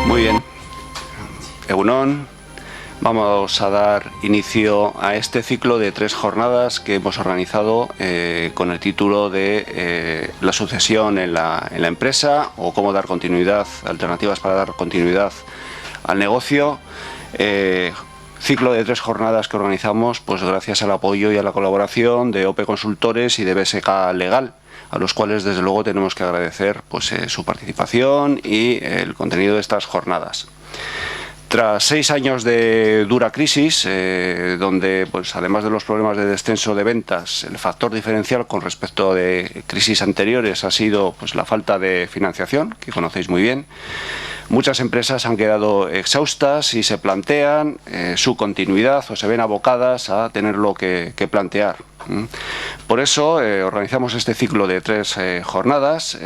Muy bien. Egunon. Vamos a dar inicio a este ciclo de 3 jornadas que hemos organizado con el título de la sucesión en la empresa o cómo dar continuidad, alternativas para dar continuidad al negocio. Ciclo de 3 jornadas que organizamos pues gracias al apoyo y a la colaboración de OPE Consultores y de BSK Legal, a los cuales desde luego tenemos que agradecer pues, su participación y el contenido de estas jornadas. Tras 6 años de dura crisis, donde pues, además de los problemas de descenso de ventas, el factor diferencial con respecto de crisis anteriores ha sido pues, la falta de financiación, que conocéis muy bien, muchas empresas han quedado exhaustas y se plantean su continuidad o se ven abocadas a tenerlo que plantear. Por eso organizamos este ciclo de 3 jornadas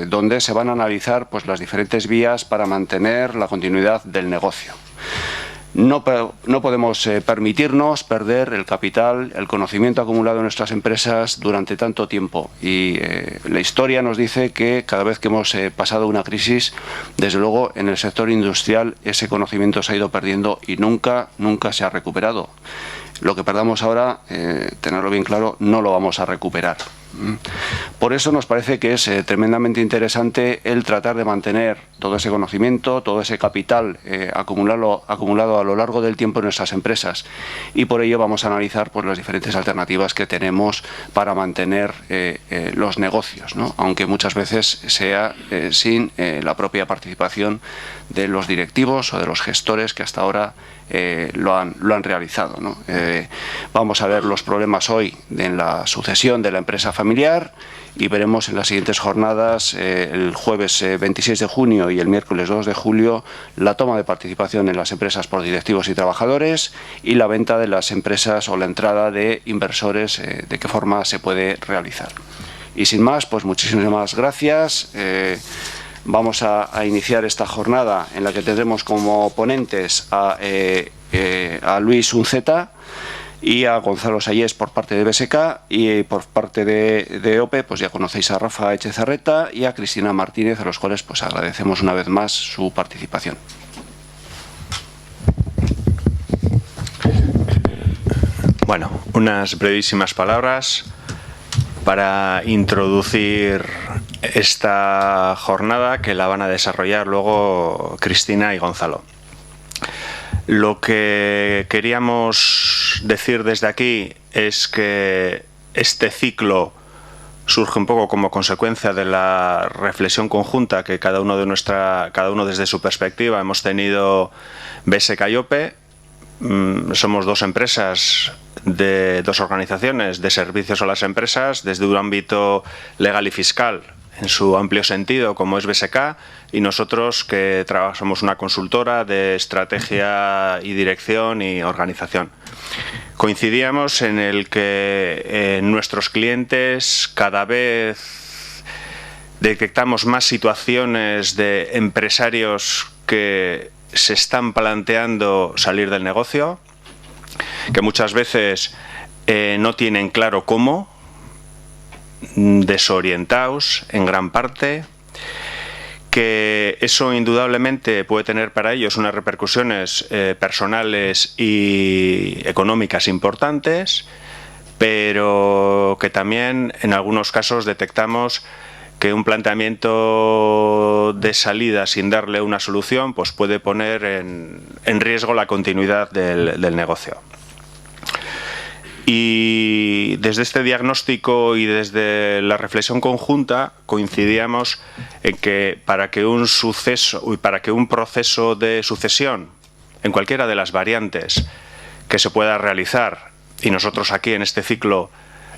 donde se van a analizar pues, las diferentes vías para mantener la continuidad del negocio. No podemos permitirnos perder el capital, el conocimiento acumulado en nuestras empresas durante tanto tiempo y la historia nos dice que cada vez que hemos pasado una crisis, desde luego en el sector industrial ese conocimiento se ha ido perdiendo y nunca se ha recuperado. Lo que perdamos ahora, tenerlo bien claro, no lo vamos a recuperar. Por eso nos parece que es tremendamente interesante el tratar de mantener todo ese conocimiento, todo ese capital acumulado a lo largo del tiempo en nuestras empresas y por ello vamos a analizar pues, las diferentes alternativas que tenemos para mantener los negocios, ¿no? Aunque muchas veces sea sin la propia participación de los directivos o de los gestores que hasta ahora lo han realizado, ¿no? Vamos a ver los problemas hoy en la sucesión de la empresa familiar y veremos en las siguientes jornadas, el jueves 26 de junio y el miércoles 2 de julio, la toma de participación en las empresas por directivos y trabajadores y la venta de las empresas o la entrada de inversores, de qué forma se puede realizar. Y sin más, pues muchísimas gracias. Vamos a iniciar esta jornada en la que tendremos como ponentes a Luis Unceta y a Gonzalo Sayés por parte de BSK y por parte de OPE pues ya conocéis a Rafa Echezarreta y a Cristina Martínez, a los cuales pues agradecemos una vez más su participación. Bueno, unas brevísimas palabras para introducir esta jornada que la van a desarrollar luego Cristina y Gonzalo. Lo que queríamos decir desde aquí es que este ciclo surge un poco como consecuencia de la reflexión conjunta que cada uno desde su perspectiva hemos tenido BSK y OPE. Somos 2 empresas de 2 organizaciones de servicios a las empresas desde un ámbito legal y fiscal en su amplio sentido como es BSK y nosotros que somos una consultora de estrategia y dirección y organización. Coincidíamos en el que nuestros clientes cada vez detectamos más situaciones de empresarios que se están planteando salir del negocio, que muchas veces no tienen claro cómo, desorientados en gran parte, que eso indudablemente puede tener para ellos unas repercusiones personales y económicas importantes, pero que también en algunos casos detectamos que un planteamiento de salida sin darle una solución pues puede poner en riesgo la continuidad del negocio. Y desde este diagnóstico y desde la reflexión conjunta coincidíamos en que para que un proceso de sucesión en cualquiera de las variantes que se pueda realizar, y nosotros aquí en este ciclo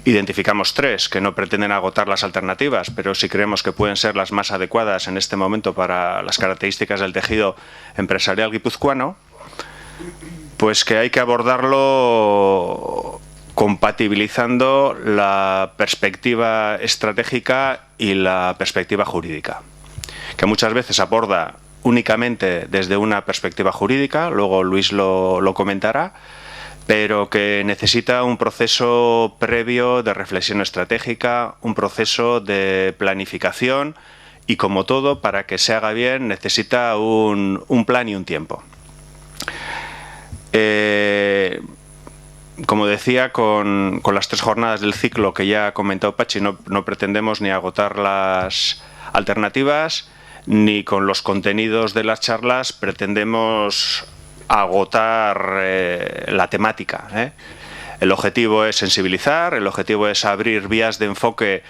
identificamos 3 que no pretenden agotar las alternativas, pero sí creemos que pueden ser las más adecuadas en este momento para las características del tejido empresarial guipuzcoano, pues que hay que abordarlo compatibilizando la perspectiva estratégica y la perspectiva jurídica, que muchas veces aborda únicamente desde una perspectiva jurídica, luego Luis lo comentará, pero que necesita un proceso previo de reflexión estratégica, un proceso de planificación y como todo, para que se haga bien necesita un plan y un tiempo. Como decía, con las 3 jornadas del ciclo que ya ha comentado Pachi, no pretendemos ni agotar las alternativas, ni con los contenidos de las charlas pretendemos agotar la temática. El objetivo es sensibilizar, el objetivo es abrir vías de enfoque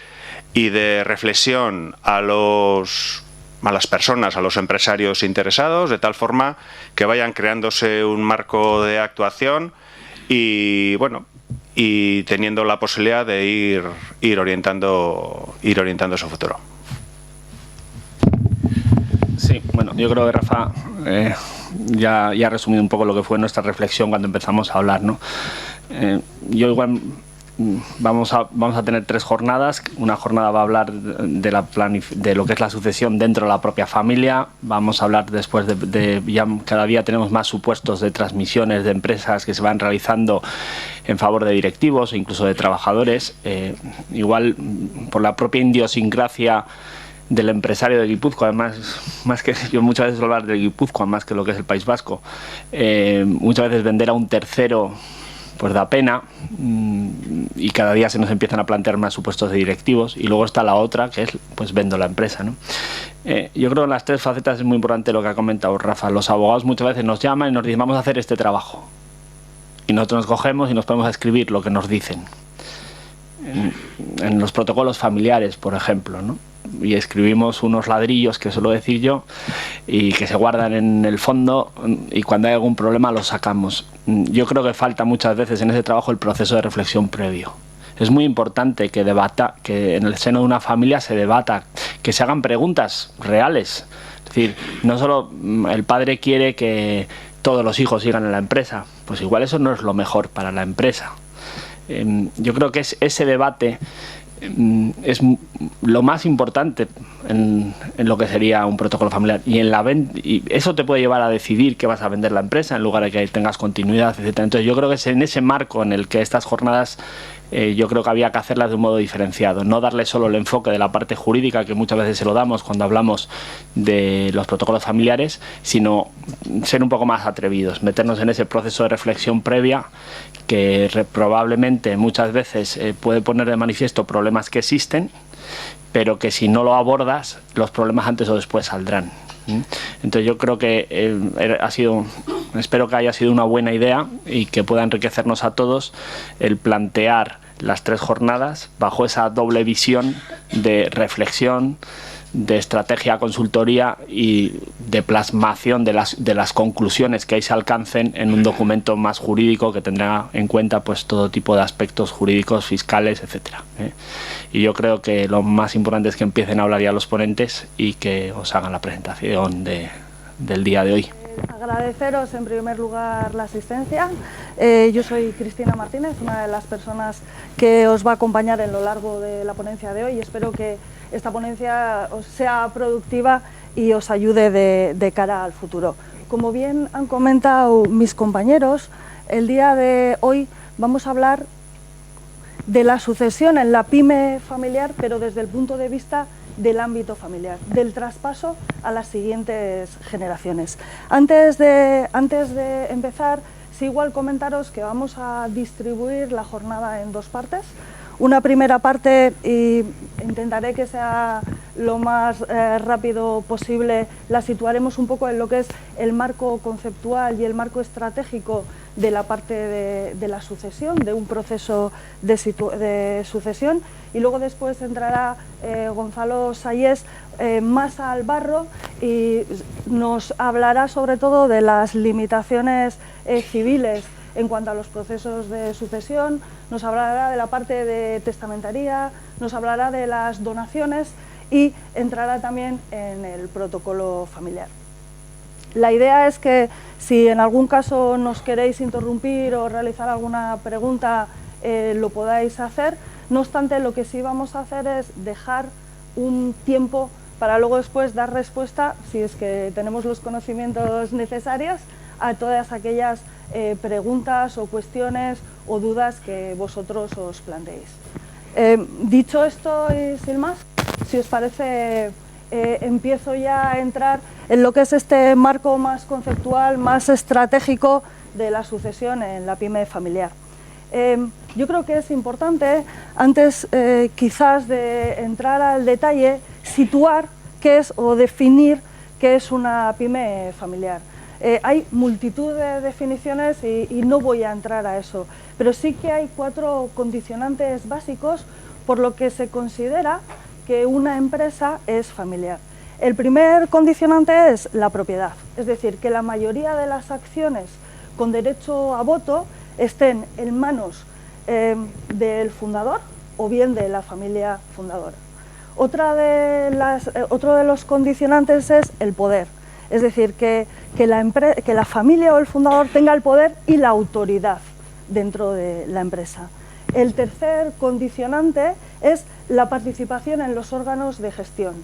y de reflexión a las personas, a los empresarios interesados, de tal forma que vayan creándose un marco de actuación y bueno, y teniendo la posibilidad de ir orientando su futuro. Sí, bueno, yo creo que Rafa ya ha resumido un poco lo que fue nuestra reflexión cuando empezamos a hablar, ¿no? Yo igual vamos a tener 3 jornadas. Una jornada va a hablar de lo que es la sucesión dentro de la propia familia. Vamos a hablar después ya cada día tenemos más supuestos de transmisiones de empresas que se van realizando en favor de directivos e incluso de trabajadores. Igual por la propia idiosincrasia del empresario de Guipúzcoa, además, más que yo muchas veces hablar de Guipúzcoa más que lo que es el País Vasco, muchas veces vender a un tercero pues da pena, y cada día se nos empiezan a plantear más supuestos de directivos, y luego está la otra que es pues vendo la empresa, ¿no? Yo creo que en las 3 facetas es muy importante lo que ha comentado Rafa. Los abogados muchas veces nos llaman y nos dicen vamos a hacer este trabajo, y nosotros nos cogemos y nos ponemos a escribir lo que nos dicen en los protocolos familiares, por ejemplo, ¿no? Y escribimos unos ladrillos, que suelo decir yo, y que se guardan en el fondo, y cuando hay algún problema los sacamos. Yo creo que falta muchas veces en ese trabajo el proceso de reflexión previo. Es muy importante que en el seno de una familia se debata, que se hagan preguntas reales. Es decir, no solo el padre quiere que todos los hijos sigan en la empresa, pues igual eso no es lo mejor para la empresa. Yo creo que ese debate es lo más importante en lo que sería un protocolo familiar, y eso te puede llevar a decidir que vas a vender la empresa en lugar de que tengas continuidad, etc. Entonces yo creo que es en ese marco en el que estas jornadas yo creo que había que hacerlas de un modo diferenciado, no darle solo el enfoque de la parte jurídica que muchas veces se lo damos cuando hablamos de los protocolos familiares, sino ser un poco más atrevidos, meternos en ese proceso de reflexión previa que probablemente muchas veces puede poner de manifiesto problemas que existen, pero que si no lo abordas, los problemas antes o después saldrán. Entonces yo creo que espero que haya sido una buena idea y que pueda enriquecernos a todos el plantear las 3 jornadas bajo esa doble visión de reflexión, de estrategia, consultoría y de plasmación de las conclusiones que ahí se alcancen en un documento más jurídico que tendrá en cuenta pues todo tipo de aspectos jurídicos, fiscales, etcétera. Y yo creo que lo más importante es que empiecen a hablar ya los ponentes y que os hagan la presentación del día de hoy. Agradeceros en primer lugar la asistencia. Yo soy Cristina Martínez, una de las personas que os va a acompañar en lo largo de la ponencia de hoy, y espero que esta ponencia os sea productiva y os ayude de cara al futuro. Como bien han comentado mis compañeros, el día de hoy vamos a hablar de la sucesión en la pyme familiar, pero desde el punto de vista del ámbito familiar, del traspaso a las siguientes generaciones. Antes de empezar, sí, igual comentaros que vamos a distribuir la jornada en 2 partes. Una primera parte, y intentaré que sea lo más rápido posible, la situaremos un poco en lo que es el marco conceptual y el marco estratégico de la parte de la sucesión, de un proceso de sucesión, y luego después entrará Gonzalo Sayés más al barro y nos hablará sobre todo de las limitaciones civiles en cuanto a los procesos de sucesión, nos hablará de la parte de testamentaría, nos hablará de las donaciones y entrará también en el protocolo familiar. La idea es que si en algún caso nos queréis interrumpir o realizar alguna pregunta, lo podáis hacer. No obstante, lo que sí vamos a hacer es dejar un tiempo para luego después dar respuesta, si es que tenemos los conocimientos necesarios, a todas aquellas preguntas o cuestiones o dudas que vosotros os planteéis. Dicho esto y sin más, si os parece, empiezo ya a entrar en lo que es este marco más conceptual, más estratégico de la sucesión en la pyme familiar. Yo creo que es importante, antes quizás de entrar al detalle, situar qué es o definir qué es una pyme familiar. Hay multitud de definiciones y no voy a entrar a eso, pero sí que hay 4 condicionantes básicos por lo que se considera que una empresa es familiar. El primer condicionante es la propiedad, es decir, que la mayoría de las acciones con derecho a voto estén en manos del fundador o bien de la familia fundadora. Otro de los condicionantes es el poder, es decir, que la familia o el fundador tenga el poder y la autoridad dentro de la empresa. El tercer condicionante es la participación en los órganos de gestión.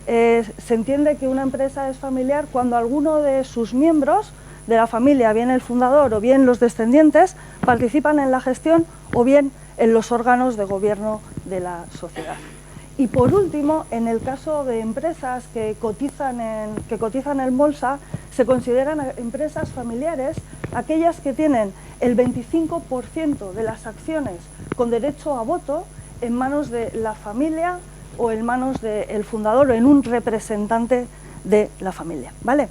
Se entiende que una empresa es familiar cuando alguno de sus miembros de la familia, bien el fundador o bien los descendientes, participan en la gestión o bien en los órganos de gobierno de la sociedad. Y por último, en el caso de empresas que cotizan en bolsa, se consideran empresas familiares aquellas que tienen el 25% de las acciones con derecho a voto en manos de la familia o en manos del fundador o en un representante de la familia, ¿vale?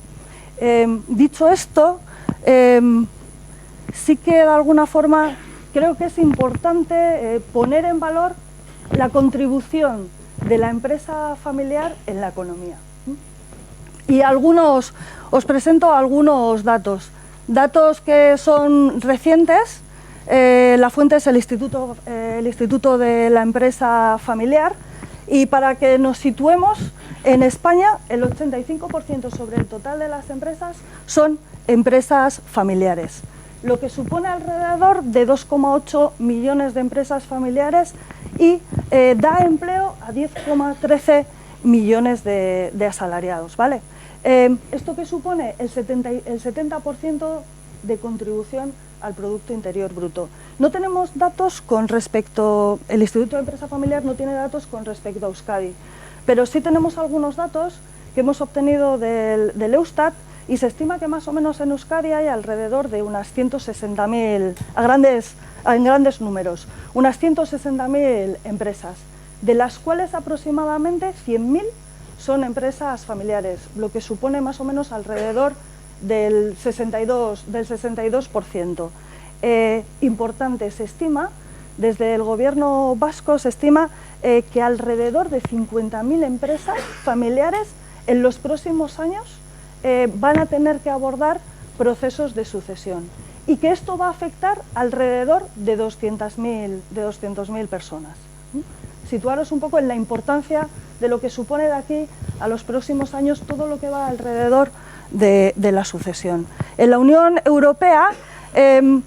Dicho esto, sí que de alguna forma creo que es importante poner en valor la contribución de la empresa familiar en la economía. Y os presento algunos datos que son recientes. La fuente es el Instituto de la Empresa Familiar, y para que nos situemos, en España el 85% sobre el total de las empresas son empresas familiares, lo que supone alrededor de 2,8 millones de empresas familiares y da empleo a 10,13 millones de asalariados, ¿vale? ¿Esto qué supone? El 70% de contribución al Producto Interior Bruto. No tenemos datos con respecto, el Instituto de Empresa Familiar no tiene datos con respecto a Euskadi, pero sí tenemos algunos datos que hemos obtenido del Eustat, y se estima que más o menos en Euskadi hay alrededor de unas 160.000, en grandes números, unas 160.000 empresas, de las cuales aproximadamente 100.000 son empresas familiares, lo que supone más o menos alrededor del 62%. Importante, se estima, desde el gobierno vasco se estima que alrededor de 50.000 empresas familiares en los próximos años van a tener que abordar procesos de sucesión, y que esto va a afectar alrededor de 200.000 personas. Situaros un poco en la importancia de lo que supone de aquí a los próximos años todo lo que va alrededor de la sucesión. En la Unión Europea, el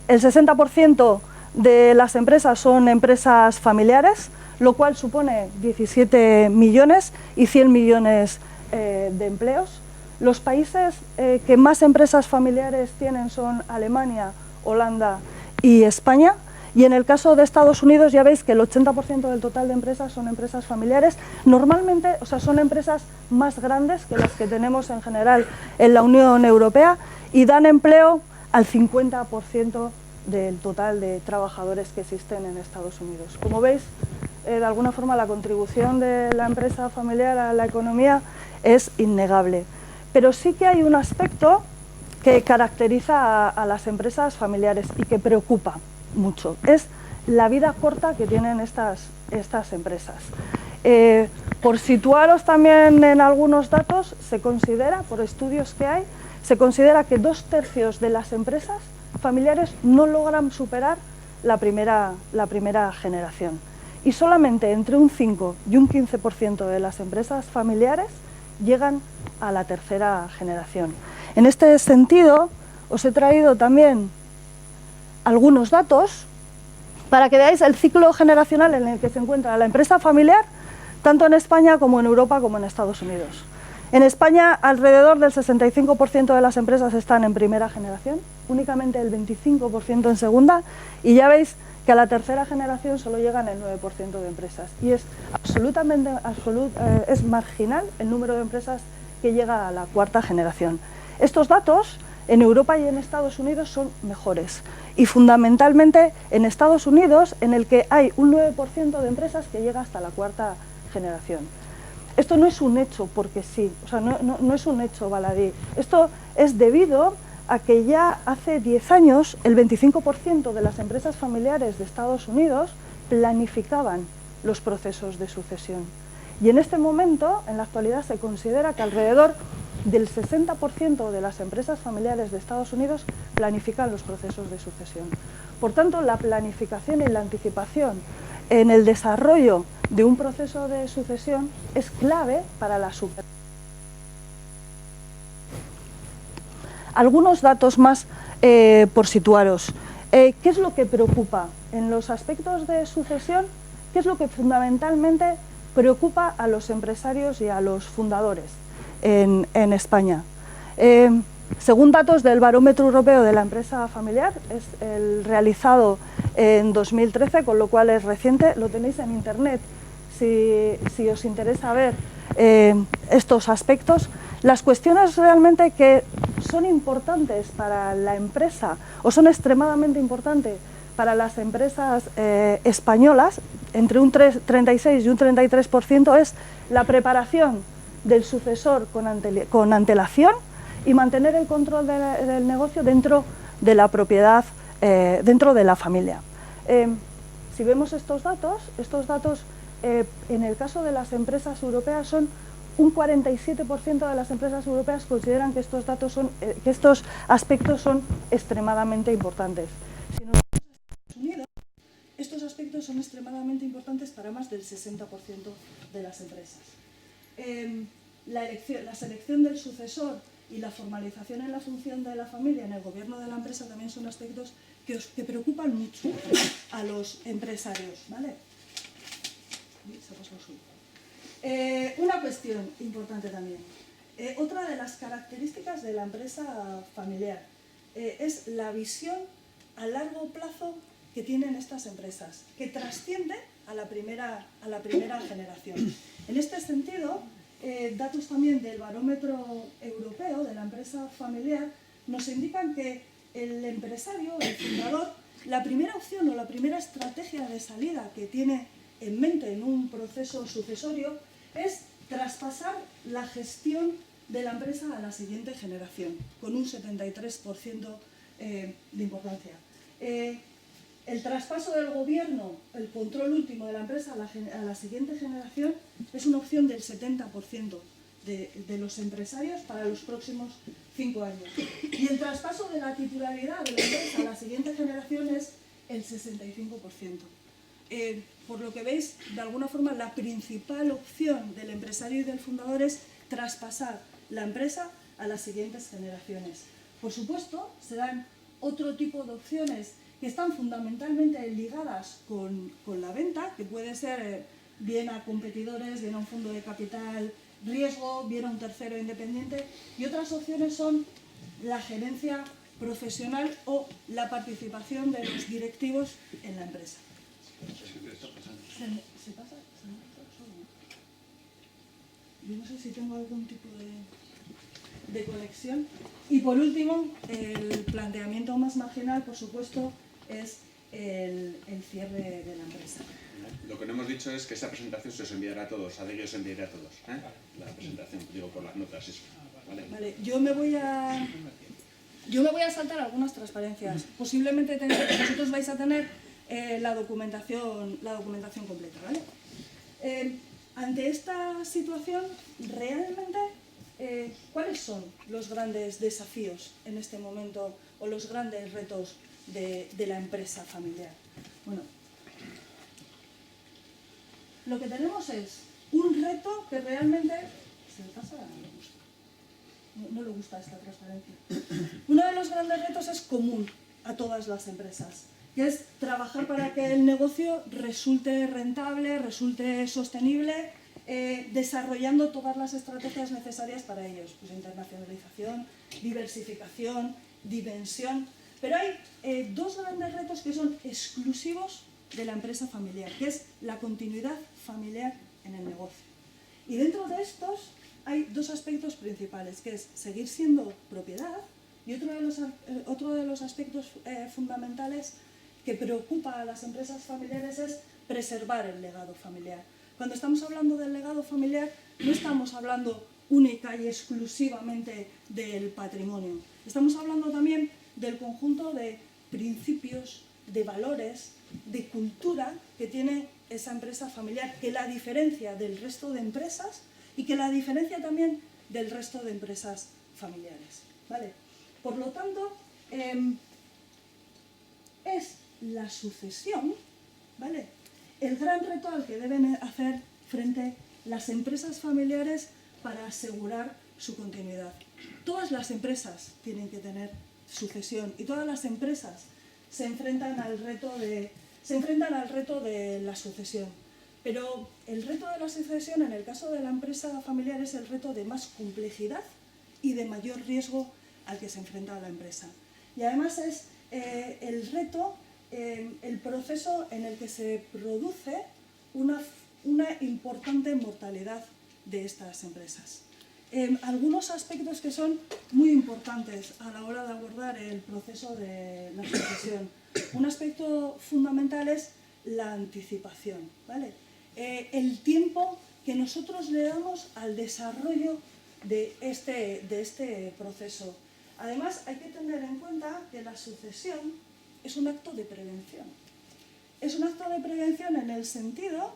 60% de las empresas son empresas familiares, lo cual supone 17 millones y 100 millones de empleos. Los países que más empresas familiares tienen son Alemania, Holanda y España. Y en el caso de Estados Unidos ya veis que el 80% del total de empresas son empresas familiares. Normalmente, o sea, son empresas más grandes que las que tenemos en general en la Unión Europea y dan empleo al 50% del total de trabajadores que existen en Estados Unidos. Como veis, de alguna forma la contribución de la empresa familiar a la economía es innegable. Pero sí que hay un aspecto que caracteriza a las empresas familiares y que preocupa mucho, es la vida corta que tienen estas empresas. Por situaros también en algunos datos, se considera, por estudios que hay, se considera que 2/3 de las empresas familiares no logran superar la primera generación, y solamente entre un 5 y un 15% de las empresas familiares llegan a la tercera generación. En este sentido, os he traído también algunos datos para que veáis el ciclo generacional en el que se encuentra la empresa familiar, tanto en España como en Europa como en Estados Unidos. En España, alrededor del 65% de las empresas están en primera generación, únicamente el 25% en segunda, y ya veis que a la tercera generación solo llegan el 9% de empresas. Y es es marginal el número de empresas que llega a la cuarta generación. Estos datos en Europa y en Estados Unidos son mejores. Y fundamentalmente en Estados Unidos, en el que hay un 9% de empresas que llega hasta la cuarta generación. Esto no es un hecho porque sí, o sea, no es un hecho baladí. Esto es debido a que ya hace 10 años el 25% de las empresas familiares de Estados Unidos planificaban los procesos de sucesión. Y en este momento, en la actualidad, se considera que alrededor del 60% de las empresas familiares de Estados Unidos planifican los procesos de sucesión. Por tanto, la planificación y la anticipación en el desarrollo de un proceso de sucesión es clave para la supervivencia. Algunos datos más por situaros. ¿Qué es lo que preocupa en los aspectos de sucesión? ¿Qué es lo que fundamentalmente preocupa a los empresarios y a los fundadores en España? Según datos del Barómetro Europeo de la Empresa Familiar, es el realizado en 2013, con lo cual es reciente, lo tenéis en internet si os interesa ver estos aspectos. Las cuestiones realmente que son importantes para la empresa o son extremadamente importantes para las empresas españolas, entre un 36 y un 33%, es la preparación del sucesor con antelación y mantener el control del negocio dentro de la propiedad, dentro de la familia. Si vemos estos datos en el caso de las empresas europeas son un 47% de las empresas europeas consideran que estos aspectos son extremadamente importantes. Si nos vamos a Estados Unidos, estos aspectos son extremadamente importantes para más del 60% de las empresas. La selección del sucesor y la formalización en la función de la familia en el gobierno de la empresa también son aspectos que preocupan mucho a los empresarios, ¿vale? Una cuestión importante también. Otra de las características de la empresa familiar es la visión a largo plazo que tienen estas empresas, que trasciende a la primera generación. En este sentido, datos también del Barómetro Europeo de la Empresa Familiar nos indican que el empresario, el fundador, la primera opción o la primera estrategia de salida que tiene en mente en un proceso sucesorio es traspasar la gestión de la empresa a la siguiente generación, con un 73% de importancia. El traspaso del gobierno, el control último de la empresa a la siguiente generación es una opción del 70% de los empresarios para los próximos 5 años. Y el traspaso de la titularidad de la empresa a la siguiente generación es el 65%. Por lo que veis, de alguna forma, la principal opción del empresario y del fundador es traspasar la empresa a las siguientes generaciones. Por supuesto, se dan otro tipo de opciones que están fundamentalmente ligadas con la venta, que puede ser bien a competidores, bien a un fondo de capital riesgo, bien a un tercero independiente, y otras opciones son la gerencia profesional o la participación de los directivos en la empresa. ¿Se pasa? Yo no sé si tengo algún tipo de conexión. Y por último, el planteamiento más marginal, por supuesto, es el cierre de la empresa. Lo que no hemos dicho es que esta presentación se os enviará a todos, a ellos se enviará a todos. La presentación, digo, por las notas, eso. Vale, yo me voy a saltar algunas transparencias. Posiblemente vosotros vais a tener la documentación completa, ¿vale? Ante esta situación, realmente, ¿cuáles son los grandes desafíos en este momento o los grandes retos de la empresa familiar? Bueno, lo que tenemos es un reto que realmente... ¿Se le pasa? No le gusta esta transparencia. Uno de los grandes retos es común a todas las empresas, que es trabajar para que el negocio resulte rentable, resulte sostenible, desarrollando todas las estrategias necesarias para ellos, pues internacionalización, diversificación, dimensión. Pero hay dos grandes retos que son exclusivos de la empresa familiar, que es la continuidad familiar en el negocio. Y dentro de estos hay dos aspectos principales, que es seguir siendo propiedad, y otro de los aspectos fundamentales que preocupa a las empresas familiares es preservar el legado familiar. Cuando estamos hablando del legado familiar, no estamos hablando única y exclusivamente del patrimonio. Estamos hablando también del conjunto de principios, de valores, de cultura que tiene esa empresa familiar, que la diferencia del resto de empresas y que la diferencia también del resto de empresas familiares, ¿vale? Por lo tanto, es la sucesión, ¿vale?, el gran reto al que deben hacer frente las empresas familiares para asegurar su continuidad. Todas las empresas tienen que tener sucesión y todas las empresas se enfrentan al reto de la sucesión. Pero el reto de la sucesión en el caso de la empresa familiar es el reto de más complejidad y de mayor riesgo al que se enfrenta la empresa. Y además es el reto, el proceso en el que se produce una importante mortalidad de estas empresas. Algunos aspectos que son muy importantes a la hora de abordar el proceso de la sucesión. Un aspecto fundamental es la anticipación, ¿vale? El tiempo que nosotros le damos al desarrollo de este proceso. Además, hay que tener en cuenta que la sucesión es un acto de prevención. Es un acto de prevención en el sentido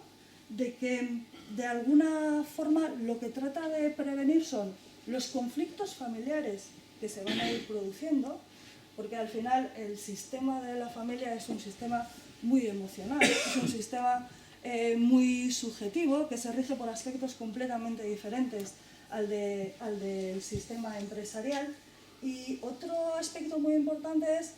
de que, de alguna forma, lo que trata de prevenir son los conflictos familiares que se van a ir produciendo, porque al final el sistema de la familia es un sistema muy emocional, es un sistema muy subjetivo, que se rige por aspectos completamente diferentes al del sistema empresarial. Y otro aspecto muy importante es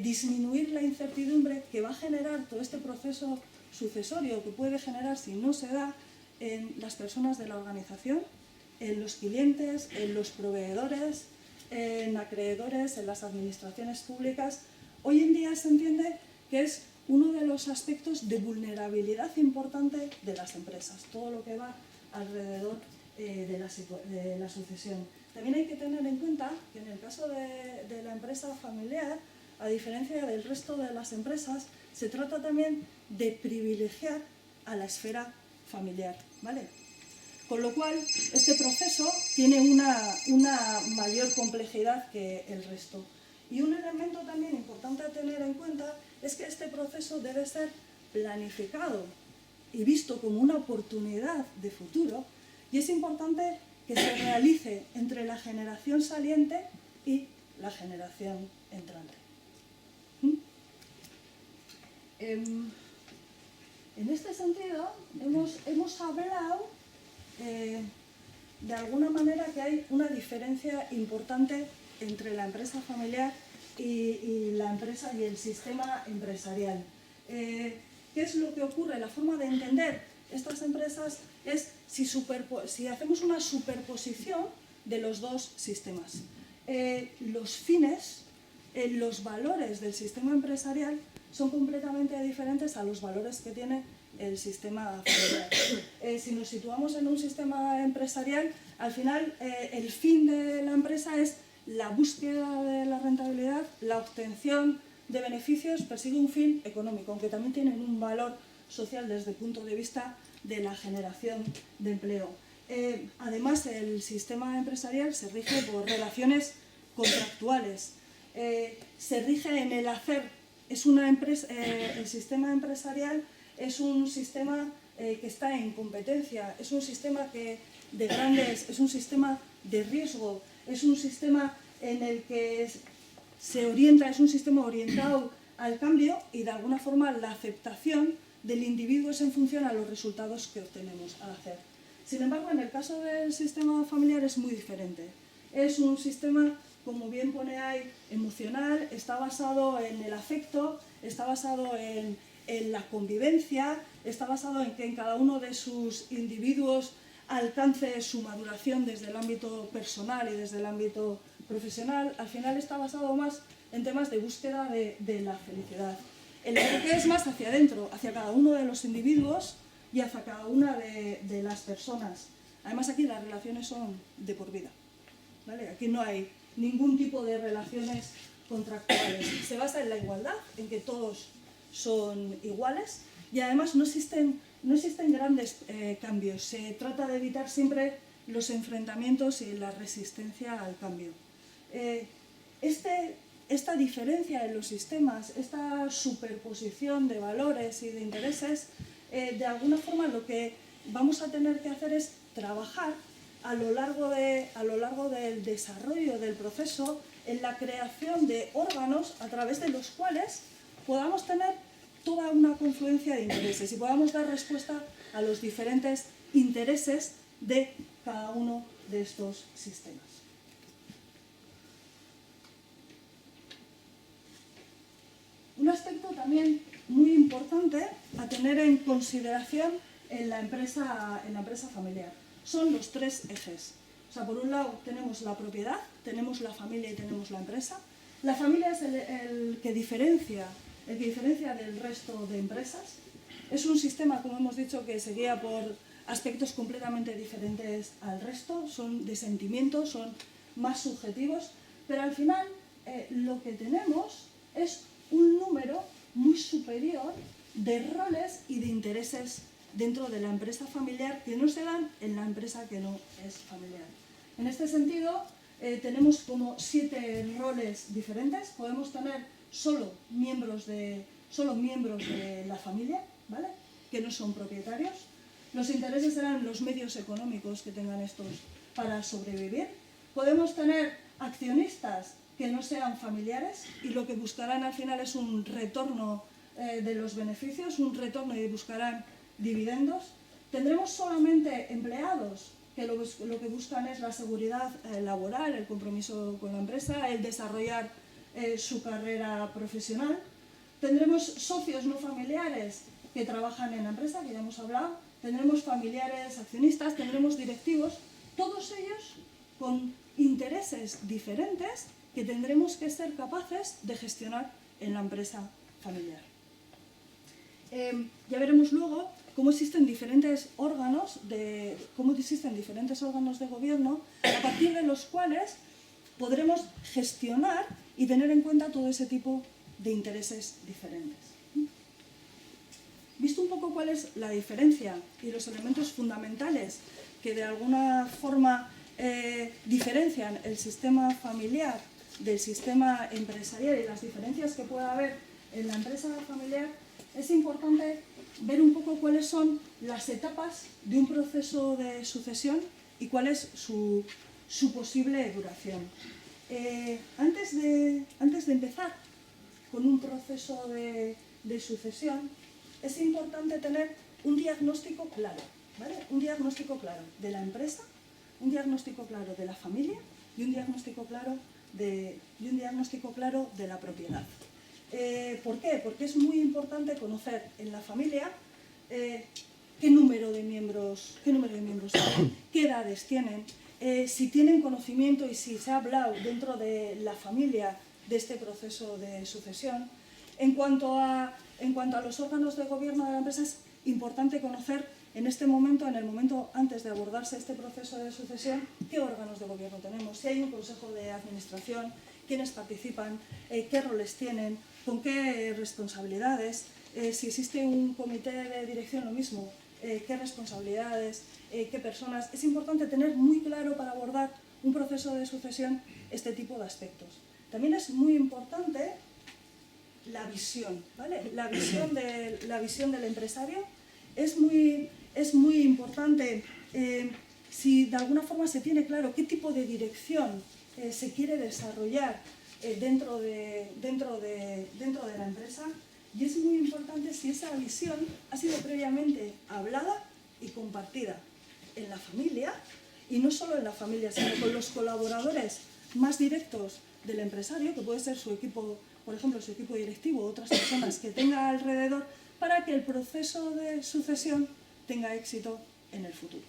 disminuir la incertidumbre que va a generar todo este proceso sucesorio, que puede generar, si no se da, en las personas de la organización, en los clientes, en los proveedores, en acreedores, en las administraciones públicas. Hoy en día se entiende que es uno de los aspectos de vulnerabilidad importante de las empresas, todo lo que va alrededor de la sucesión. También hay que tener en cuenta que en el caso de la empresa familiar, a diferencia del resto de las empresas, se trata también de privilegiar a la esfera familiar, ¿vale? Con lo cual, este proceso tiene una mayor complejidad que el resto. Y un elemento también importante a tener en cuenta es que este proceso debe ser planificado y visto como una oportunidad de futuro, y es importante que se realice entre la generación saliente y la generación entrante. En este sentido, hemos hablado de alguna manera que hay una diferencia importante entre la empresa familiar y la empresa y el sistema empresarial. ¿Qué es lo que ocurre? La forma de entender estas empresas es si hacemos una superposición de los dos sistemas. Los fines, los valores del sistema empresarial son completamente diferentes a los valores que tiene el sistema familiar. Si nos situamos en un sistema empresarial, al final el fin de la empresa es la búsqueda de la rentabilidad, la obtención de beneficios, persigue un fin económico, aunque también tienen un valor social desde el punto de vista de la generación de empleo. Además, el sistema empresarial se rige por relaciones contractuales, se rige en el hacer. El sistema empresarial es un sistema que está en competencia, es un sistema es un sistema de riesgo, es un sistema en el que se orienta, es un sistema orientado al cambio, y de alguna forma la aceptación del individuo es en función a los resultados que obtenemos al hacer. Sin embargo, en el caso del sistema familiar es muy diferente. Es un sistema, como bien pone ahí, emocional, está basado en el afecto, está basado en la convivencia, está basado en que en cada uno de sus individuos alcance su maduración desde el ámbito personal y desde el ámbito profesional. Al final está basado más en temas de búsqueda de la felicidad. El enfoque es más hacia adentro, hacia cada uno de los individuos y hacia cada una de las personas. Además, aquí las relaciones son de por vida, ¿vale? Aquí no hay ningún tipo de relaciones contractuales. Se basa en la igualdad, en que todos son iguales, y además no existen grandes cambios. Se trata de evitar siempre los enfrentamientos y la resistencia al cambio. Esta diferencia en los sistemas, esta superposición de valores y de intereses, de alguna forma lo que vamos a tener que hacer es trabajar a lo largo del desarrollo del proceso en la creación de órganos a través de los cuales podamos tener toda una confluencia de intereses y podamos dar respuesta a los diferentes intereses de cada uno de estos sistemas. Un aspecto también muy importante a tener en consideración en la empresa familiar son los tres ejes. O sea, por un lado tenemos la propiedad, tenemos la familia y tenemos la empresa. La familia es el que diferencia del resto de empresas. Es un sistema, como hemos dicho, que se guía por aspectos completamente diferentes al resto, son de sentimientos, son más subjetivos, pero al final lo que tenemos es un número muy superior de roles y de intereses dentro de la empresa familiar que no se dan en la empresa que no es familiar. En este sentido, tenemos como 7 roles diferentes. Podemos tener solo miembros de la familia, ¿vale?, que no son propietarios. Los intereses serán los medios económicos que tengan estos para sobrevivir. Podemos tener accionistas que no sean familiares y lo que buscarán al final es un retorno de los beneficios, un retorno y buscarán dividendos. Tendremos solamente empleados que lo que buscan es la seguridad laboral, el compromiso con la empresa, el desarrollar su carrera profesional. Tendremos socios no familiares que trabajan en la empresa, que ya hemos hablado. Tendremos familiares accionistas, tendremos directivos, todos ellos con intereses diferentes que tendremos que ser capaces de gestionar en la empresa familiar. Ya veremos luego cómo existen diferentes órganos de gobierno a partir de los cuales podremos gestionar y tener en cuenta todo ese tipo de intereses diferentes. Visto un poco cuál es la diferencia y los elementos fundamentales que de alguna forma diferencian el sistema familiar del sistema empresarial y las diferencias que pueda haber en la empresa familiar, es importante ver un poco cuáles son las etapas de un proceso de sucesión y cuál es su posible duración. Antes de empezar con un proceso de sucesión, es importante tener un diagnóstico claro, ¿vale? Un diagnóstico claro de la empresa, un diagnóstico claro de la familia y un diagnóstico claro de la propiedad. ¿Por qué? Porque es muy importante conocer en la familia qué número de miembros hay, qué edades tienen, si tienen conocimiento y si se ha hablado dentro de la familia de este proceso de sucesión. En cuanto a los órganos de gobierno de la empresa, es importante conocer en este momento, en el momento antes de abordarse este proceso de sucesión, qué órganos de gobierno tenemos, si hay un consejo de administración, quiénes participan, qué roles tienen, con qué responsabilidades, si existe un comité de dirección, lo mismo, qué responsabilidades, qué personas. Es importante tener muy claro para abordar un proceso de sucesión este tipo de aspectos. También es muy importante la visión, ¿vale? La visión del empresario es muy importante. Si de alguna forma se tiene claro qué tipo de dirección se quiere desarrollar dentro de la empresa, y es muy importante si esa visión ha sido previamente hablada y compartida en la familia, y no solo en la familia, sino con los colaboradores más directos del empresario, que puede ser su equipo, por ejemplo, su equipo directivo o otras personas que tenga alrededor, para que el proceso de sucesión tenga éxito en el futuro.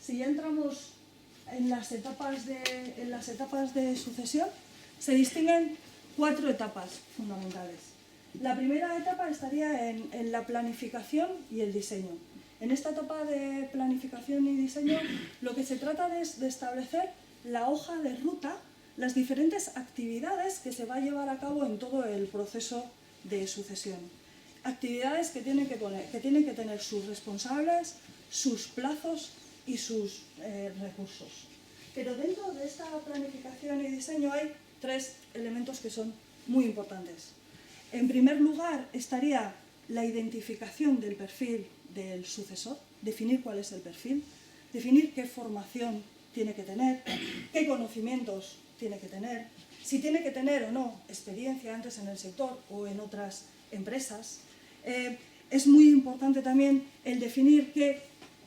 Si ya entramos en las etapas de sucesión se distinguen 4 etapas fundamentales. La primera etapa estaría en la planificación y el diseño. En esta etapa de planificación y diseño lo que se trata es de establecer la hoja de ruta, las diferentes actividades que se va a llevar a cabo en todo el proceso de sucesión. Actividades que tienen que tener sus responsables, sus plazos y sus recursos. Pero dentro de esta planificación y diseño hay 3 elementos que son muy importantes. En primer lugar estaría la identificación del perfil del sucesor, definir cuál es el perfil, definir qué formación tiene que tener, qué conocimientos tiene que tener, si tiene que tener o no experiencia antes en el sector o en otras empresas. Es muy importante también el definir qué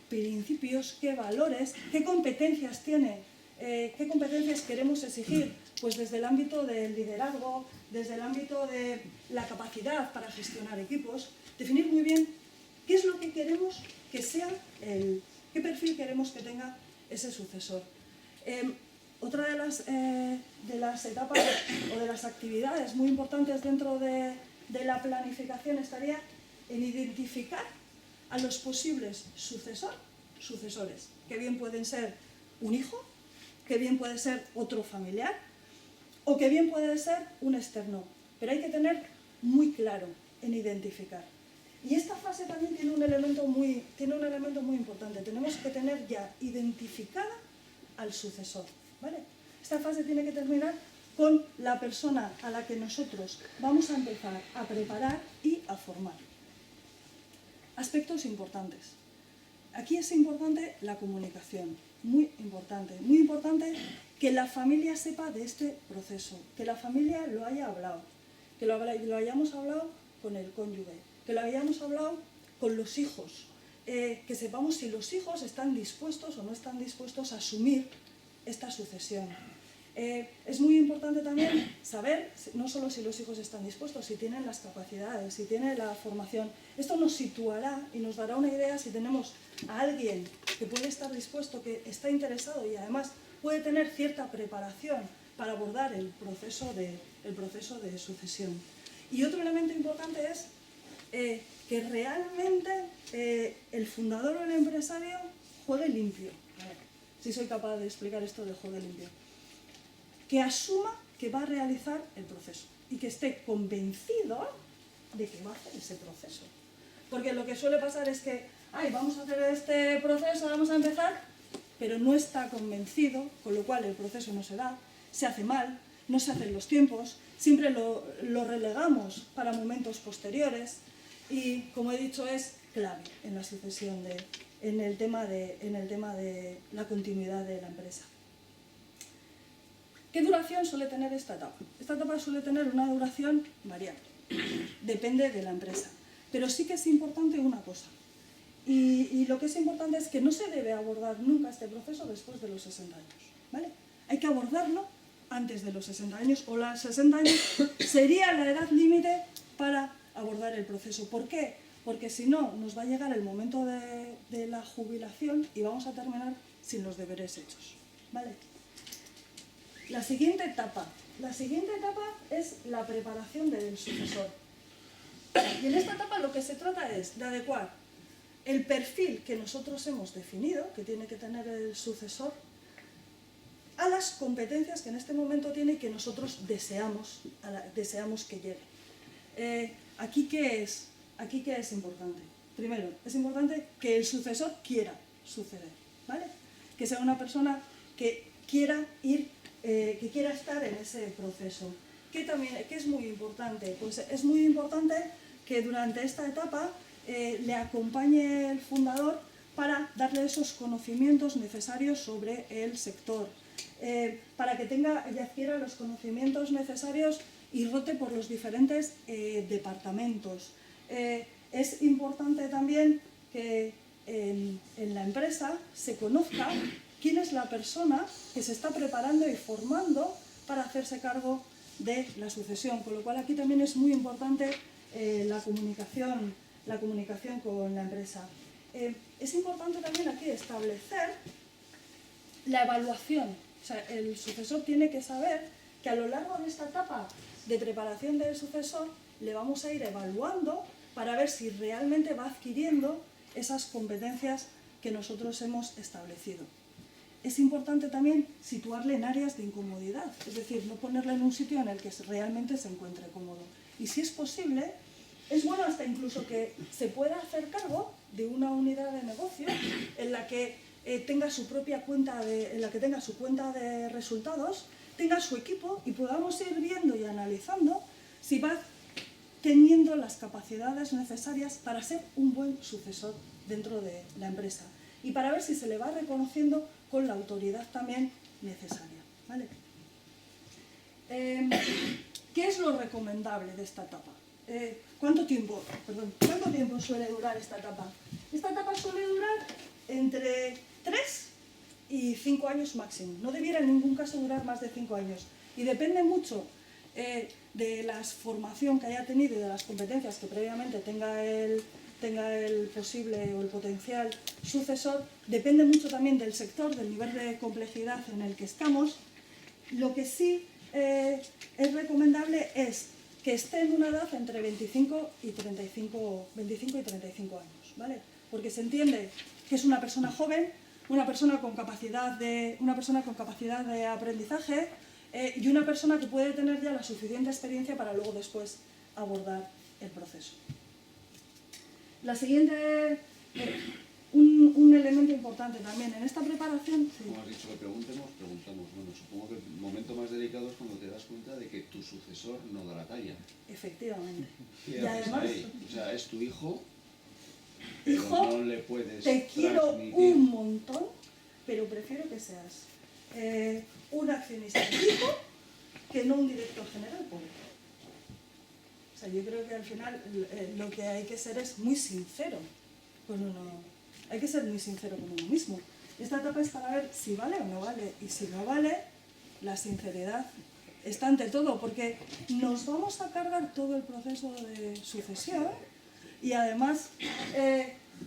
principios, qué valores, qué competencias tiene, qué competencias queremos exigir, pues desde el ámbito del liderazgo, desde el ámbito de la capacidad para gestionar equipos, definir muy bien qué es lo que queremos que sea qué perfil queremos que tenga ese sucesor. Otra de las etapas o de las actividades muy importantes dentro de la planificación estaría en identificar a los posibles sucesores, que bien pueden ser un hijo, que bien puede ser otro familiar o que bien puede ser un externo, pero hay que tener muy claro en identificar. Y esta fase también tiene un elemento muy importante. Tenemos que tener ya identificada al sucesor, ¿vale? Esta fase tiene que terminar con la persona a la que nosotros vamos a empezar a preparar y a formar. Aspectos importantes. Aquí es importante la comunicación, muy importante que la familia sepa de este proceso, que la familia lo haya hablado, que lo hayamos hablado con el cónyuge, que lo hayamos hablado con los hijos, que sepamos si los hijos están dispuestos o no están dispuestos a asumir esta sucesión. Es muy importante también saber no solo si los hijos están dispuestos, si tienen las capacidades, si tienen la formación. Esto nos situará y nos dará una idea si tenemos a alguien que puede estar dispuesto, que está interesado y además puede tener cierta preparación para abordar el proceso de sucesión. Y otro elemento importante es que realmente el fundador o el empresario juegue limpio. A ver, si soy capaz de explicar esto de juegue limpio. Que asuma que va a realizar el proceso y que esté convencido de que va a hacer ese proceso. Porque lo que suele pasar es que, vamos a hacer este proceso, vamos a empezar, pero no está convencido, con lo cual el proceso no se da, se hace mal, no se hacen los tiempos, siempre lo relegamos para momentos posteriores y, como he dicho, es clave en la sucesión, en el tema de la continuidad de la empresa. ¿Qué duración suele tener esta etapa? Esta etapa suele tener una duración variable, depende de la empresa. Pero sí que es importante una cosa, y lo que es importante es que no se debe abordar nunca este proceso después de los 60 años, ¿vale? Hay que abordarlo antes de los 60 años, o los 60 años sería la edad límite para abordar el proceso. ¿Por qué? Porque si no, nos va a llegar el momento de la jubilación y vamos a terminar sin los deberes hechos, ¿vale? La siguiente etapa es la preparación del sucesor. Y en esta etapa lo que se trata es de adecuar el perfil que nosotros hemos definido, que tiene que tener el sucesor, a las competencias que en este momento tiene y que nosotros deseamos que llegue. ¿Aquí qué es importante? Primero, es importante que el sucesor quiera suceder, ¿vale? Que sea una persona que quiera estar en ese proceso. ¿Qué es muy importante? Pues es muy importante que durante esta etapa le acompañe el fundador para darle esos conocimientos necesarios sobre el sector, para que tenga y adquiera los conocimientos necesarios y rote por los diferentes departamentos. Es importante también que en la empresa se conozca quién es la persona que se está preparando y formando para hacerse cargo de la sucesión, con lo cual aquí también es muy importante la comunicación con la empresa. Es importante también aquí establecer la evaluación. O sea, el sucesor tiene que saber que a lo largo de esta etapa de preparación del sucesor le vamos a ir evaluando para ver si realmente va adquiriendo esas competencias que nosotros hemos establecido. Es importante también situarle en áreas de incomodidad, es decir, no ponerle en un sitio en el que realmente se encuentre cómodo. Y si es posible, es bueno hasta incluso que se pueda hacer cargo de una unidad de negocio en la que tenga su propia cuenta tenga su cuenta de resultados, tenga su equipo y podamos ir viendo y analizando si va teniendo las capacidades necesarias para ser un buen sucesor dentro de la empresa y para ver si se le va reconociendo con la autoridad también necesaria, ¿vale? ¿Qué es lo recomendable de esta etapa? ¿Cuánto tiempo suele durar esta etapa? Esta etapa suele durar entre 3 y 5 años máximo. No debiera en ningún caso durar más de 5 años. Y depende mucho de la formación que haya tenido y de las competencias que previamente tenga el posible o el potencial sucesor. Depende mucho también del sector, del nivel de complejidad en el que estamos. Lo que sí es recomendable es que esté en una edad entre 25 y 35 años, ¿vale? Porque se entiende que es una persona joven, una persona con capacidad de aprendizaje y una persona que puede tener ya la suficiente experiencia para luego después abordar el proceso. La siguiente, un elemento importante también en esta preparación... Sí. Como has dicho que preguntamos. Bueno, supongo que el momento más delicado es cuando te das cuenta de que tu sucesor no da la talla. Efectivamente. ¿Qué Y haces además, ahí? O sea, es tu hijo, pero hijo, no le puedes te quiero transmitir. un montón, pero prefiero que seas un accionista rico que no un director general pobre. O sea, yo creo que al final lo que hay que ser es muy sincero con uno. Hay que ser muy sincero con uno mismo. Esta etapa es para ver si vale o no vale. Y si no vale, la sinceridad está ante todo, porque nos vamos a cargar todo el proceso de sucesión y además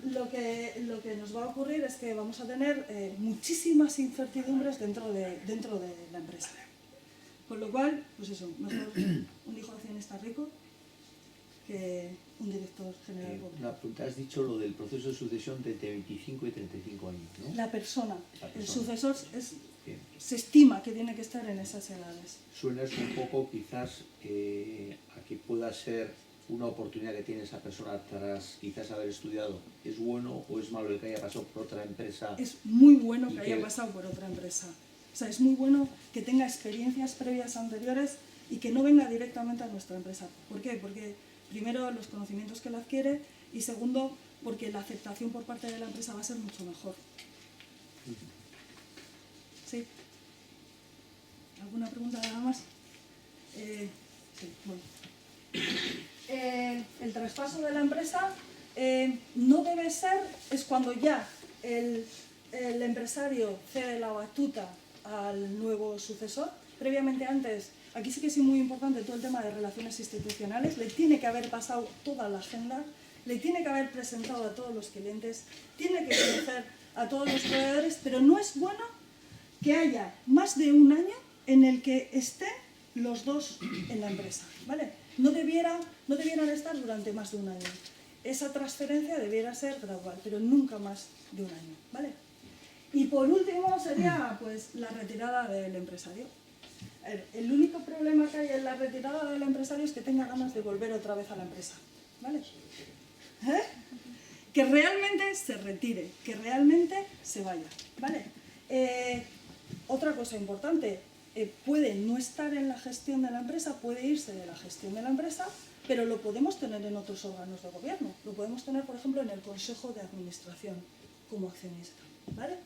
lo que nos va a ocurrir es que vamos a tener muchísimas incertidumbres dentro de la empresa. Con lo cual, pues eso, mejor un hijo accionista rico que un director general pobre. Una pregunta, has dicho lo del proceso de sucesión de entre 25 y 35 años, ¿no? La persona, el sucesor Bien. se estima que tiene que estar en esas edades. Suenas un poco quizás a que pueda ser una oportunidad que tiene esa persona tras quizás haber estudiado. ¿Es bueno o es malo el que haya pasado por otra empresa? Es muy bueno que haya pasado por otra empresa. O sea, es muy bueno que tenga experiencias previas anteriores y que no venga directamente a nuestra empresa. ¿Por qué? Porque primero los conocimientos que él adquiere y segundo porque la aceptación por parte de la empresa va a ser mucho mejor. ¿Sí? ¿Alguna pregunta nada más? Sí, bueno. El traspaso de la empresa no debe ser, es cuando ya el empresario cede la batuta al nuevo sucesor. Previamente antes, aquí sí que es muy importante todo el tema de relaciones institucionales, le tiene que haber pasado toda la agenda, le tiene que haber presentado a todos los clientes, tiene que conocer a todos los proveedores, pero no es bueno que haya más de un año en el que estén los dos en la empresa, ¿vale? No debieran estar durante más de un año. Esa transferencia debiera ser gradual, pero nunca más de un año, ¿vale? Y por último sería pues la retirada del empresario. El único problema que hay en la retirada del empresario es que tenga ganas de volver otra vez a la empresa, ¿vale? Que realmente se retire, que realmente se vaya, ¿vale? Otra cosa importante, puede no estar en la gestión de la empresa, puede irse de la gestión de la empresa, pero lo podemos tener en otros órganos de gobierno. Lo podemos tener, por ejemplo, en el Consejo de Administración como accionista, ¿vale?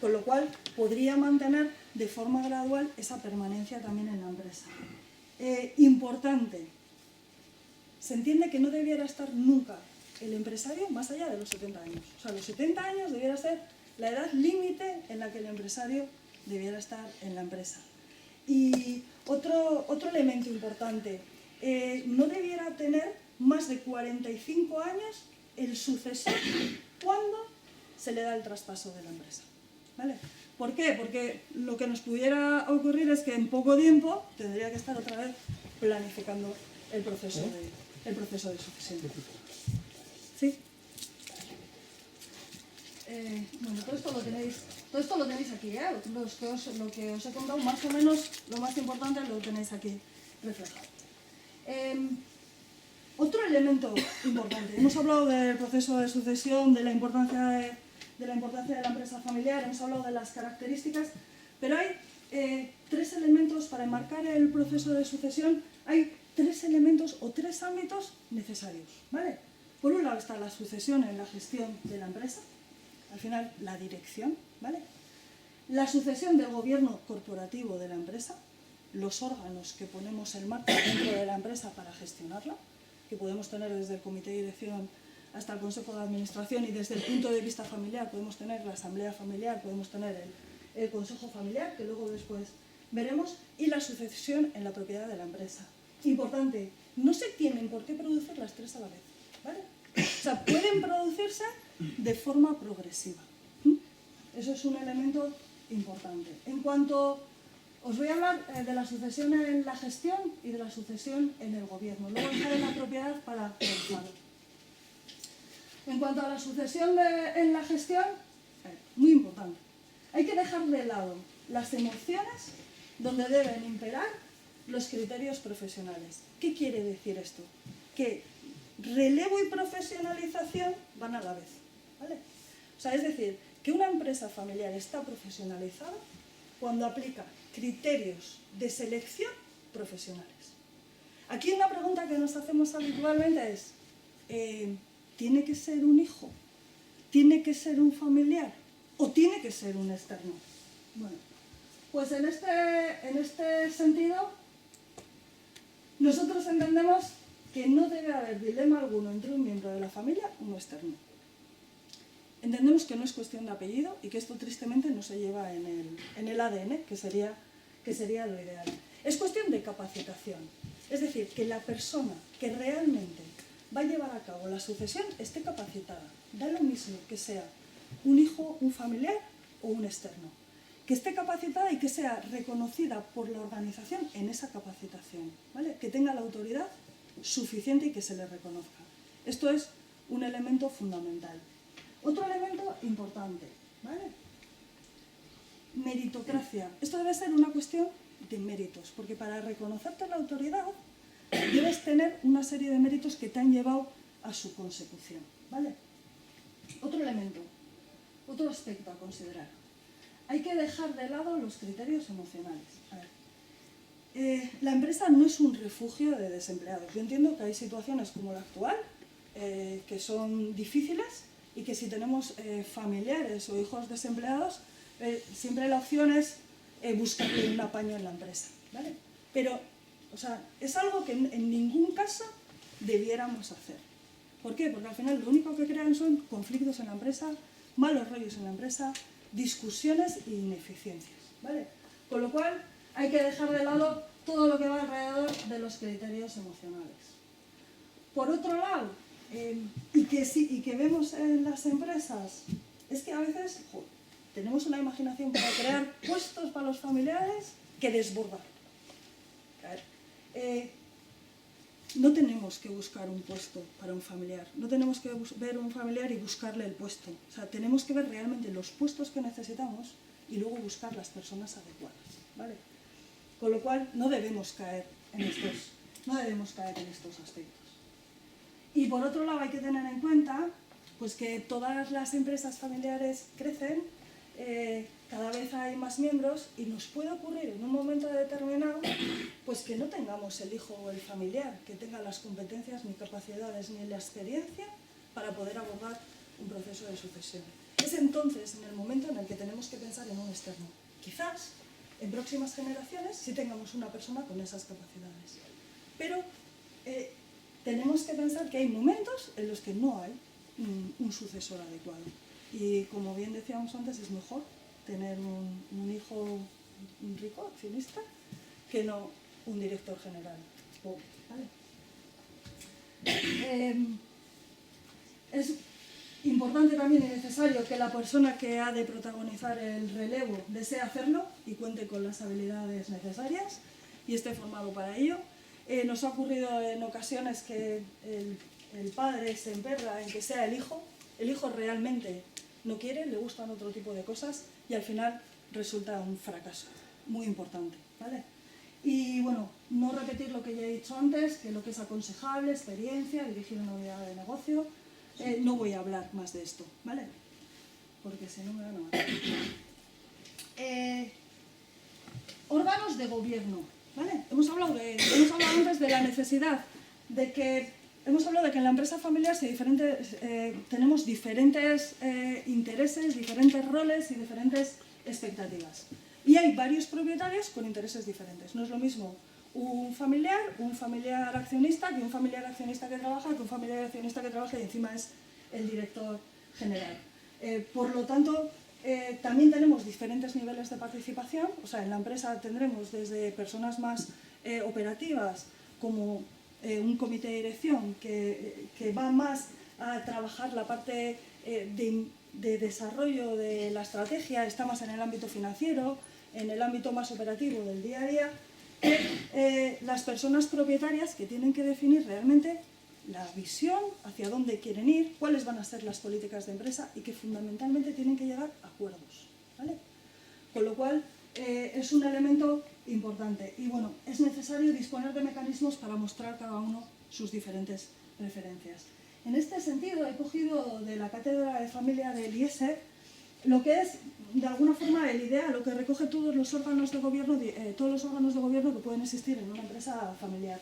Con lo cual, podría mantener de forma gradual esa permanencia también en la empresa. Importante, se entiende que no debiera estar nunca el empresario más allá de los 70 años. O sea, los 70 años debiera ser la edad límite en la que el empresario debiera estar en la empresa. Y otro elemento importante, no debiera tener más de 45 años el sucesor cuando se le da el traspaso de la empresa, ¿vale? ¿Por qué? Porque lo que nos pudiera ocurrir es que en poco tiempo tendría que estar otra vez planificando el proceso de sucesión. ¿Sí? Bueno, todo esto lo tenéis aquí, ¿eh? Lo que os he contado, más o menos, lo más importante lo tenéis aquí reflejado. Otro elemento importante. Hemos hablado del proceso de sucesión, de la importancia de la empresa familiar, hemos hablado de las características, pero hay 3 elementos para enmarcar el proceso de sucesión. Hay 3 elementos o 3 ámbitos necesarios, ¿vale? Por un lado está la sucesión en la gestión de la empresa, al final la dirección, ¿vale? La sucesión del gobierno corporativo de la empresa, los órganos que ponemos en marcha dentro de la empresa para gestionarla, que podemos tener desde el comité de dirección hasta el consejo de administración, y desde el punto de vista familiar podemos tener la asamblea familiar, podemos tener el consejo familiar, que luego después veremos, y la sucesión en la propiedad de la empresa. Importante, no se tienen por qué producir las 3 a la vez, ¿vale? O sea, pueden producirse de forma progresiva. Eso es un elemento importante. En cuanto... Os voy a hablar de la sucesión en la gestión y de la sucesión en el gobierno. Luego dejaré la propiedad para realizarlo. En cuanto a la sucesión en la gestión, muy importante. Hay que dejar de lado las emociones donde deben imperar los criterios profesionales. ¿Qué quiere decir esto? Que relevo y profesionalización van a la vez, ¿vale? O sea, es decir, que una empresa familiar está profesionalizada cuando aplica criterios de selección profesionales. Aquí una pregunta que nos hacemos habitualmente es, ¿tiene que ser un hijo? ¿Tiene que ser un familiar? ¿O tiene que ser un externo? Bueno, pues en este sentido, nosotros entendemos que no debe haber dilema alguno entre un miembro de la familia y un externo. Entendemos que no es cuestión de apellido y que esto tristemente no se lleva en el ADN, que sería lo ideal. Es cuestión de capacitación. Es decir, que la persona que realmente va a llevar a cabo la sucesión esté capacitada. Da lo mismo que sea un hijo, un familiar o un externo. Que esté capacitada y que sea reconocida por la organización en esa capacitación, ¿vale? Que tenga la autoridad suficiente y que se le reconozca. Esto es un elemento fundamental. Otro elemento importante, ¿vale? Meritocracia. Esto debe ser una cuestión de méritos, porque para reconocerte la autoridad debes tener una serie de méritos que te han llevado a su consecución, ¿vale? Otro elemento, otro aspecto a considerar. Hay que dejar de lado los criterios emocionales. A ver, la empresa no es un refugio de desempleados. Yo entiendo que hay situaciones como la actual, que son difíciles, y que si tenemos familiares o hijos desempleados, siempre la opción es buscarle un apaño en la empresa, ¿vale? Pero, o sea, es algo que en ningún caso debiéramos hacer. ¿Por qué? Porque al final lo único que crean son conflictos en la empresa, malos rollos en la empresa, discusiones e ineficiencias, ¿vale? Con lo cual hay que dejar de lado todo lo que va alrededor de los criterios emocionales. Por otro lado, y que vemos en las empresas, es que a veces tenemos una imaginación para crear puestos para los familiares que desborda. No tenemos que buscar un puesto para un familiar, no tenemos que ver un familiar y buscarle el puesto. O sea, tenemos que ver realmente los puestos que necesitamos y luego buscar las personas adecuadas, ¿vale? Con lo cual no debemos caer en estos aspectos. Y por otro lado hay que tener en cuenta pues, que todas las empresas familiares crecen, cada vez hay más miembros y nos puede ocurrir en un momento determinado pues que no tengamos el hijo o el familiar que tenga las competencias, ni capacidades, ni la experiencia para poder abordar un proceso de sucesión. Es entonces en el momento en el que tenemos que pensar en un externo. Quizás en próximas generaciones sí tengamos una persona con esas capacidades, pero tenemos que pensar que hay momentos en los que no hay un sucesor adecuado. Y como bien decíamos antes, es mejor tener un hijo rico, accionista, que no un director general pobre, ¿vale? Importante también y necesario que la persona que ha de protagonizar el relevo desee hacerlo y cuente con las habilidades necesarias y esté formado para ello. Nos ha ocurrido en ocasiones que el padre se emperra en que sea el hijo realmente no quiere, le gustan otro tipo de cosas y al final resulta un fracaso muy importante, ¿vale? Y bueno, no repetir lo que ya he dicho antes, que lo que es aconsejable, experiencia, dirigir una unidad de negocio. No voy a hablar más de esto, ¿vale? Porque si no me van a matar. Órganos de gobierno, ¿vale? Hemos hablado antes de la necesidad de que... Hemos hablado de que en la empresa familiar tenemos diferentes intereses, diferentes roles y diferentes expectativas. Y hay varios propietarios con intereses diferentes. No es lo mismo un familiar accionista, que un familiar accionista que trabaja, que un familiar accionista que trabaja y encima es el director general. Por lo tanto, también tenemos diferentes niveles de participación. O sea, en la empresa tendremos desde personas más operativas, como un comité de dirección que va más a trabajar la parte de desarrollo de la estrategia, está más en el ámbito financiero, en el ámbito más operativo del día a día, las personas propietarias que tienen que definir realmente la visión, hacia dónde quieren ir, cuáles van a ser las políticas de empresa y que fundamentalmente tienen que llegar a acuerdos, ¿vale? Con lo cual es un elemento importante y bueno, es necesario disponer de mecanismos para mostrar cada uno sus diferentes preferencias. En este sentido he cogido de la cátedra de familia del IESE lo que es de alguna forma el ideal, lo que recoge todos los órganos de gobierno que pueden existir en una empresa familiar.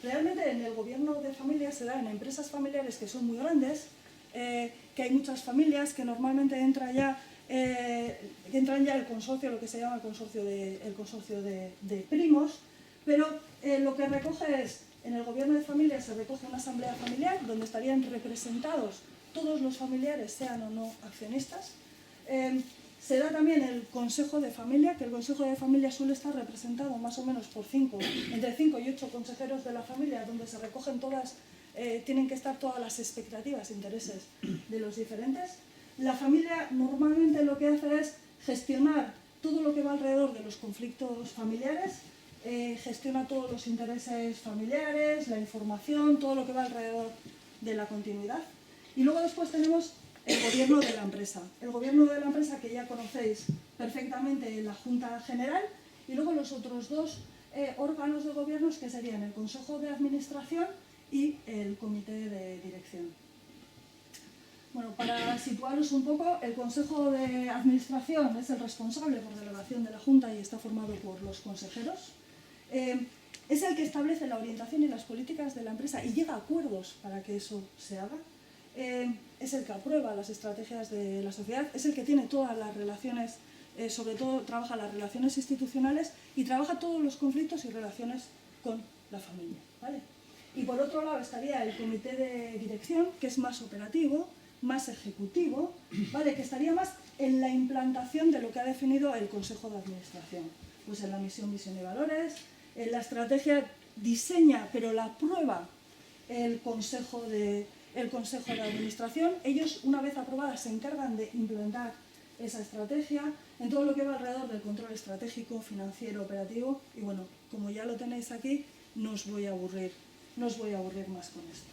Realmente en el gobierno de familias se da en empresas familiares que son muy grandes, que hay muchas familias que normalmente entran ya el consorcio, lo que se llama el consorcio de primos, pero lo que recoge es, en el gobierno de familias se recoge una asamblea familiar donde estarían representados todos los familiares, sean o no accionistas. Se da también el consejo de familia, que el consejo de familia suele estar representado más o menos por entre 5 y 8 consejeros de la familia, donde se recogen tienen que estar todas las expectativas e intereses de los diferentes. La familia normalmente lo que hace es gestionar todo lo que va alrededor de los conflictos familiares, gestiona todos los intereses familiares, la información, todo lo que va alrededor de la continuidad. Y luego después tenemos el gobierno de la empresa. El gobierno de la empresa que ya conocéis perfectamente, la Junta General, y luego los otros dos órganos de gobierno que serían el Consejo de Administración y el Comité de Dirección. Bueno, para situaros un poco, el Consejo de Administración es el responsable por delegación de la Junta y está formado por los consejeros. Es el que establece la orientación y las políticas de la empresa y llega a acuerdos para que eso se haga. Es el que aprueba las estrategias de la sociedad, es el que tiene todas las relaciones, sobre todo trabaja las relaciones institucionales y trabaja todos los conflictos y relaciones con la familia, ¿vale? Y por otro lado estaría el comité de dirección, que es más operativo, más ejecutivo, ¿vale? Que estaría más en la implantación de lo que ha definido el Consejo de Administración. Pues en la misión, visión y valores, en la estrategia diseña, pero la aprueba el Consejo de Administración. Ellos, una vez aprobada, se encargan de implantar esa estrategia en todo lo que va alrededor del control estratégico, financiero, operativo. Y bueno, como ya lo tenéis aquí, no os voy a aburrir más con esto.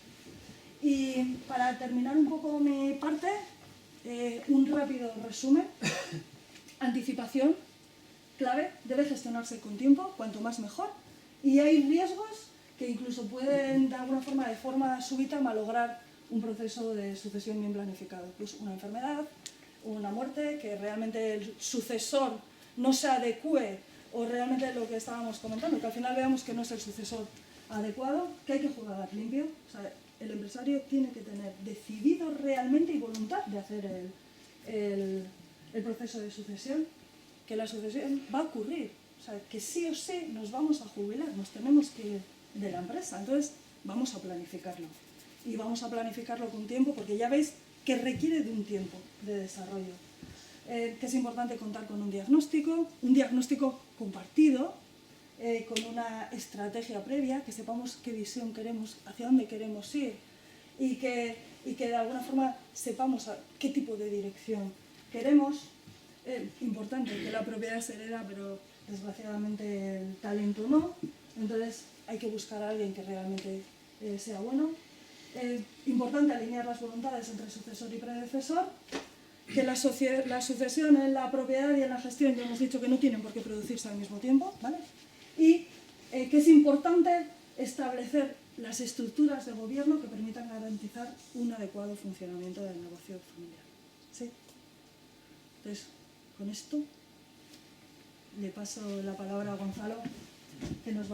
Y para terminar un poco mi parte, un rápido resumen. Anticipación, clave, debe gestionarse con tiempo, cuanto más mejor. Y hay riesgos que incluso pueden, de alguna forma, de forma súbita, malograr un proceso de sucesión bien planificado. Pues una enfermedad, una muerte, que realmente el sucesor no se adecue, o realmente lo que estábamos comentando, que al final veamos que no es el sucesor adecuado, que hay que jugar limpio. O sea, el empresario tiene que tener decidido realmente y voluntad de hacer el proceso de sucesión, que la sucesión va a ocurrir. O sea, que sí o sí nos vamos a jubilar, nos tenemos que ir de la empresa. Entonces, vamos a planificarlo. Y vamos a planificarlo con tiempo, porque ya veis que requiere de un tiempo de desarrollo. Que es importante contar con un diagnóstico compartido, con una estrategia previa, que sepamos qué visión queremos, hacia dónde queremos ir, y que y que de alguna forma sepamos qué tipo de dirección queremos. Importante que la propiedad se hereda, pero desgraciadamente el talento no, entonces hay que buscar a alguien que realmente sea bueno. Importante alinear las voluntades entre sucesor y predecesor, que la sucesión en la propiedad y en la gestión ya hemos dicho que no tienen por qué producirse al mismo tiempo, ¿vale? Y que es importante establecer las estructuras de gobierno que permitan garantizar un adecuado funcionamiento del negocio familiar. ¿Sí? Entonces, con esto le paso la palabra a Gonzalo, que nos va